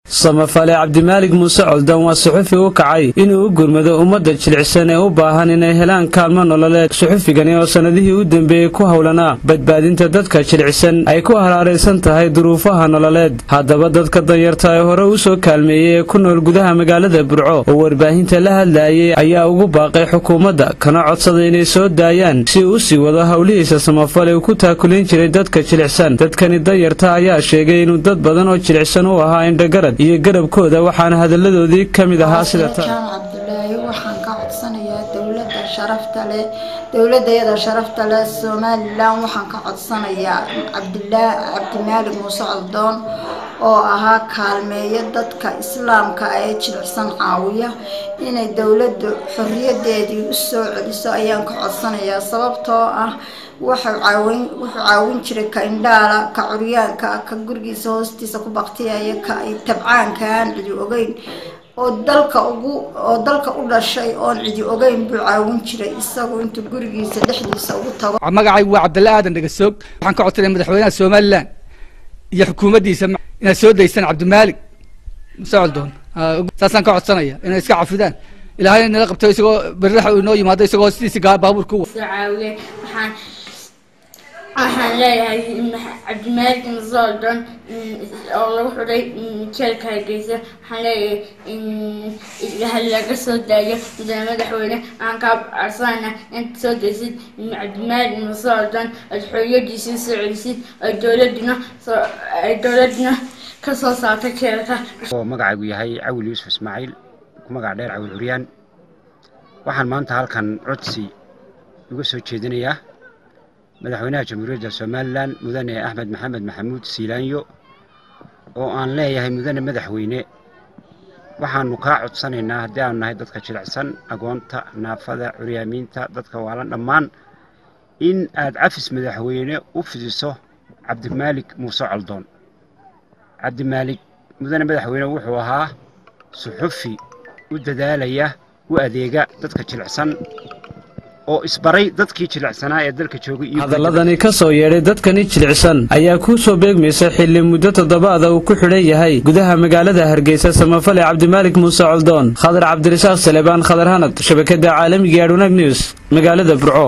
samafale Cabdimaalig Muuse Coldoon waa suxufi u kacay inuu u gurmado ummadda jilicsan ee u baahan inay helaan kaalmo nololeed. Suxufigani oo sanadihii u dambeeyay ku hawlanaa badbaadinta dadka jilicsan ay ku hareeraysan tahay duruufaha nololeed. Haddaba dadka danyarta ee hore u soo kaalmeeyay ee ku nool gudaha magaalada Burco oo warbaahinta la hadlayay ayaa ugu baaqay xukuumadda kana codsaday inay soo daayaan si uu sii wado hawlihiisa samafale uu ku taakuleen jiray dadka jilicsan. Dadkani danyarta ayaa sheegay inuu dad badan oo jilicsan u ahaa indhagarad iyo garabkooda waxaana hadaladoodii kamid ahaa sida tan Cabdilaahi waxaan ka codsanayaa dawladda sharafta leh Soomaaliland waxaan ka codsanayaa Cabdimaalig Muuse Coldoon oo ahaa kaalmeeya dadka islaamka ee jilicsan caawiya inay dawladdu xorriyadeedii u soo celiso ayaan ka codsanayaa sababtoo ah wuxuu caawin jiray ka indhaala ka curyaanka ka gurigiisa hoostiisa ku baqtiyay ka ay tabcaanka aan cidi ogeyn oo dalka u dhashay oo cidi ogeyn buu caawin jiray isagoo intuu gurigiisa dhexdiisa ugu tago magacaygu waa Cabdilaahi Aadan Dhagasoog waxaan ka codsaday madaxweynaha Soomaaliland iyo xukuumaddiisa inay soo deystaan Cabdimaalig Muuse Coldoon saasan ka codsanaya inay iska cafidaan ilaahay inala qabto isagoo baraxa inoo yimaado isagoo hoostiisa baabuurka waxaan leeyahay Cabdimaalig Muuse Coldoon oo lagu xidhay jeelka Hargeysa waxaan leeyahay ilaahay laga soo daayo madaxweyne aan ka codsanaynaa inta soo deysid Cabdimaalig Muuse Coldoon xorriyadiisa soo celisid dawladna ka soo saartay jeelka oo magacaygu yahay Cawil Yuusuf Ismaaciil ku magac dheer Cawil Curyaan waxaan maanta halkan codsi uga soo jeedinayaa madaxweynaha jamhuuriyadda Soomaaliland mudane Axmed Maxamed Maxamuud Siilaanyo oo aan leeyahay mudane madaxweyne waxaanu ka codsanaynaa haddii aan nahay dadka jilicsan agoonta naafada curyaamiinta dadka waalan dhammaan in aad cafis madaxweyne u fidiso Cabdimaalig Muuse Coldoon. Cabdimaalig mudane madaxweyne wuxuu ahaa suxufi u dadaalaya u adeega dadka jilicsan oo isbaray dadkii jilicsanaa ee dalka joogay iyo hadaladani ka soo yeeray dadkani jilicsan ayaa ku soo beegmaysa xilli muddo toddobaada uu ku xidhan yahay gudaha magaalada Hargeysa samafale Cabdimaalig Muuse Coldoon. Khadar Cabdirasaaq Salebaan Khadar Hanad shabakada caalamiga ee Aduna News magaalada Burco.